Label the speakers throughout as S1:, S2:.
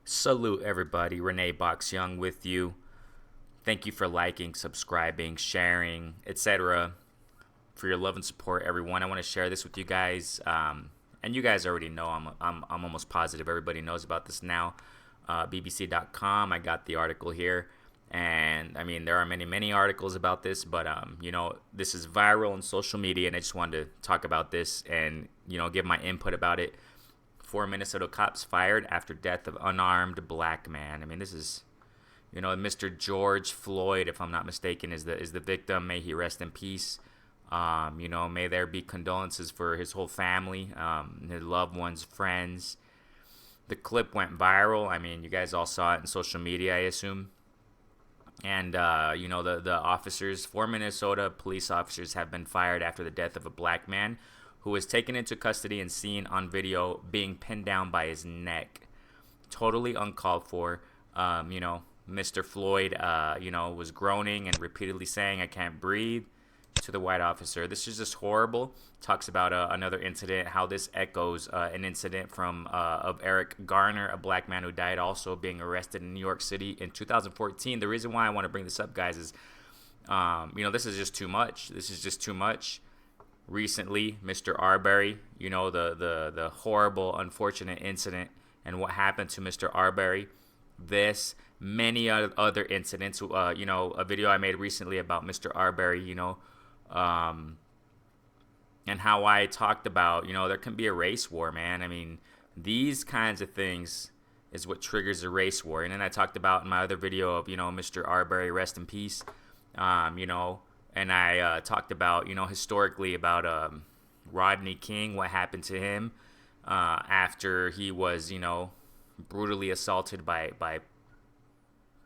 S1: Salute everybody, Renee Box Young with you. Thank you for liking, subscribing, sharing, etc. For your love and support, everyone. I want to share this with you guys, and you guys already know. I'm almost positive everybody knows about this now. BBC.com. I got the article here, and I mean there are many articles about this, but this is viral on social media, and I just wanted to talk about this and give my input about it. 4 Minnesota cops fired after death of unarmed black man. I mean, this is, Mr. George Floyd, if I'm not mistaken, is the victim. May he rest in peace. May there be condolences for his whole family, his loved ones, friends. The clip went viral. I mean, you guys all saw it in social media, I assume. And the officers, 4 Minnesota police officers, have been fired after the death of a black man who was taken into custody and seen on video being pinned down by his neck. Totally uncalled for. Mr. Floyd, was groaning and repeatedly saying, "I can't breathe," to the white officer. This is just horrible. Talks about another incident, how this echoes an incident of Eric Garner, a black man who died also being arrested in New York City in 2014. The reason why I want to bring this up, guys, is, this is just too much. This is just too much. Recently, Mr. Arbery, the horrible, unfortunate incident and what happened to Mr. Arbery. This, many other incidents, a video I made recently about Mr. Arbery, and how I talked about, there can be a race war, man. I mean, these kinds of things is what triggers a race war. And then I talked about in my other video of, Mr. Arbery, rest in peace, and I talked about, historically about Rodney King, what happened to him after he was, brutally assaulted by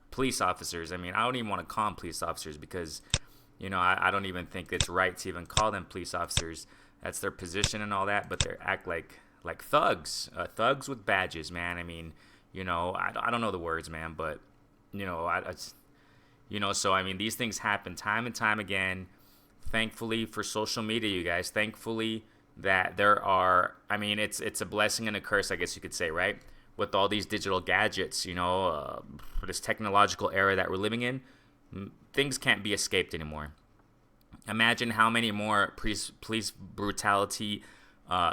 S1: police officers. I mean, I don't even want to call them police officers because, I don't even think it's right to even call them police officers. That's their position and all that, but they act like thugs, thugs with badges, man. I mean, I don't know the words, man, but, so I mean, these things happen time and time again. Thankfully for social media, you guys. Thankfully that there are. I mean, it's a blessing and a curse, I guess you could say, right? With all these digital gadgets, this technological era that we're living in, things can't be escaped anymore. Imagine how many more police brutality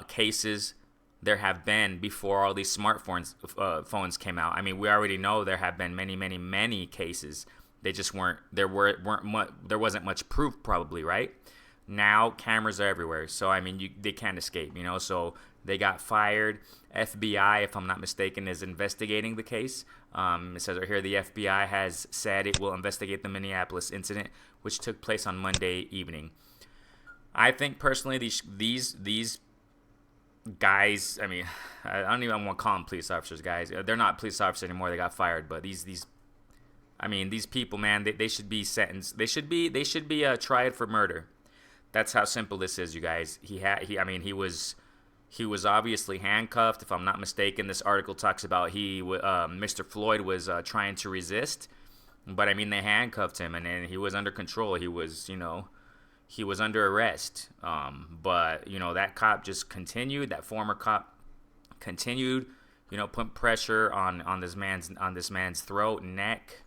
S1: cases there have been before all these smartphones phones came out. I mean, we already know there have been many cases. They just there wasn't much proof, probably, right? Now cameras are everywhere, so I mean they can't escape, so they got fired. FBI, if I'm not mistaken, is investigating the case. It says right here, the FBI has said it will investigate the Minneapolis incident, which took place on Monday evening. I think personally these guys, I mean, I don't even want to call them police officers, guys. They're not police officers anymore. They got fired, but these people, man, they should be sentenced. They should be tried for murder. That's how simple this is, you guys. He was obviously handcuffed, if I'm not mistaken. This article talks about Mr. Floyd was trying to resist, but I mean they handcuffed him and he was under control. He was under arrest. But that cop just continued. That former cop continued, putting pressure on this man's throat and neck.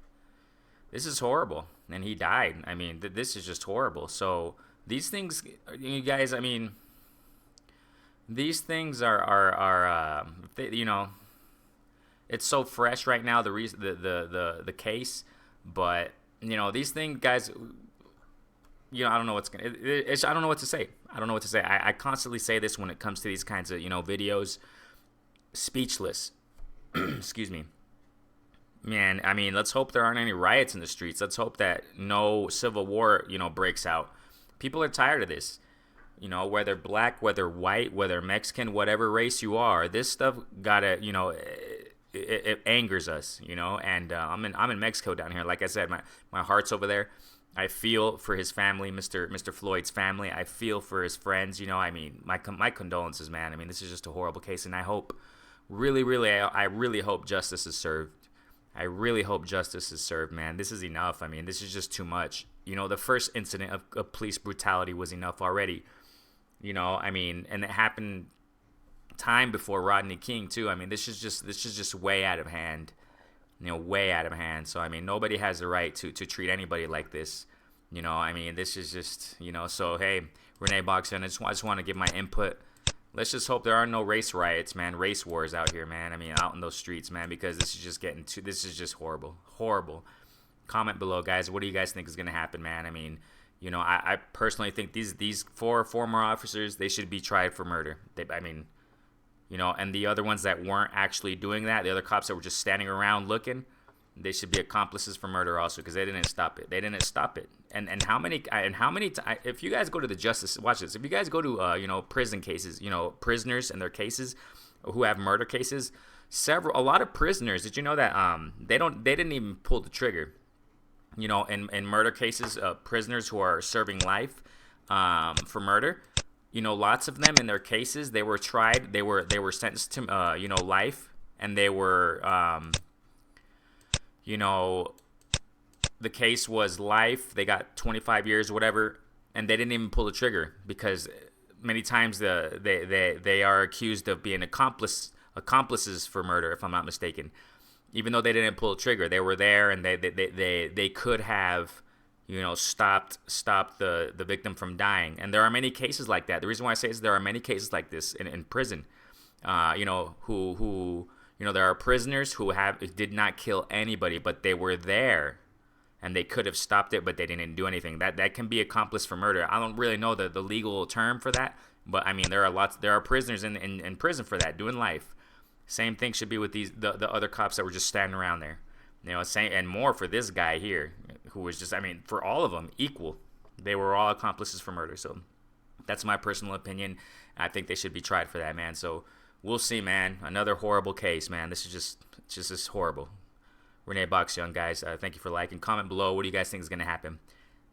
S1: This is horrible, and he died. I mean, this is just horrible. So these things, you guys, I mean, these things are it's so fresh right now. The case, but these things, guys. I don't know what's gonna. I don't know what to say. I don't know what to say. I constantly say this when it comes to these kinds of videos. Speechless. Excuse me. Man, I mean, let's hope there aren't any riots in the streets. Let's hope that no civil war, breaks out. People are tired of this. Whether black, whether white, whether Mexican, whatever race you are, this stuff gotta, it angers us, And I'm in Mexico down here. Like I said, my heart's over there. I feel for his family, Mr. Floyd's family. I feel for his friends. I mean, my condolences, man. I mean, this is just a horrible case, and I hope, I really hope justice is served. I really hope justice is served, man. This is enough. I mean, this is just too much. The first incident of police brutality was enough already. I mean, and it happened time before Rodney King too. I mean, this is just way out of hand. Way out of hand. So I mean, nobody has the right to treat anybody like this. I mean, this is just, so hey, Renee Boxon, I just want to give my input. Let's just hope there are no race riots, man, race wars out here, man. I mean, out in those streets, man, because this is just horrible. Horrible. Comment below, guys. What do you guys think is going to happen, man? I mean, I personally think these 4 former officers, they should be tried for murder. And the other ones that weren't actually doing that, the other cops that were just standing around looking, they should be accomplices for murder also, because they didn't stop it. They didn't stop it. And how many if you guys go to the justice, watch this. If you guys go to prison cases, prisoners and their cases who have murder cases, a lot of prisoners, did you know that they didn't even pull the trigger. In murder cases, prisoners who are serving life for murder, lots of them in their cases, they were tried, they were sentenced to life, and they were the case was life. They got 25 years or whatever, and they didn't even pull the trigger, because many times they are accused of being accomplices for murder, if I'm not mistaken. Even though they didn't pull the trigger, they were there, and they could have stopped the victim from dying. And there are many cases like that. The reason why I say is there are many cases like this in prison. Who there are prisoners who did not kill anybody, but they were there, and they could have stopped it, but they didn't do anything. That can be accomplice for murder. I don't really know the legal term for that, but I mean there are prisoners in prison for that, doing life. Same thing should be with the other cops that were just standing around there. Same, and more for this guy here, who was just, I mean, for all of them, equal. They were all accomplices for murder. So that's my personal opinion. I think they should be tried for that, man. So we'll see, man. Another horrible case, man. This is just horrible. Renee Boxyoung, guys. Thank you for liking. Comment below. What do you guys think is going to happen?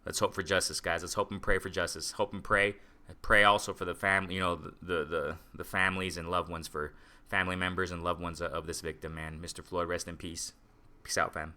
S1: Let's hope for justice, guys. Let's hope and pray for justice. Hope and pray. Pray also for the family, the families and loved ones, for family members and loved ones of this victim, man. Mr. Floyd, rest in peace. Peace out, fam.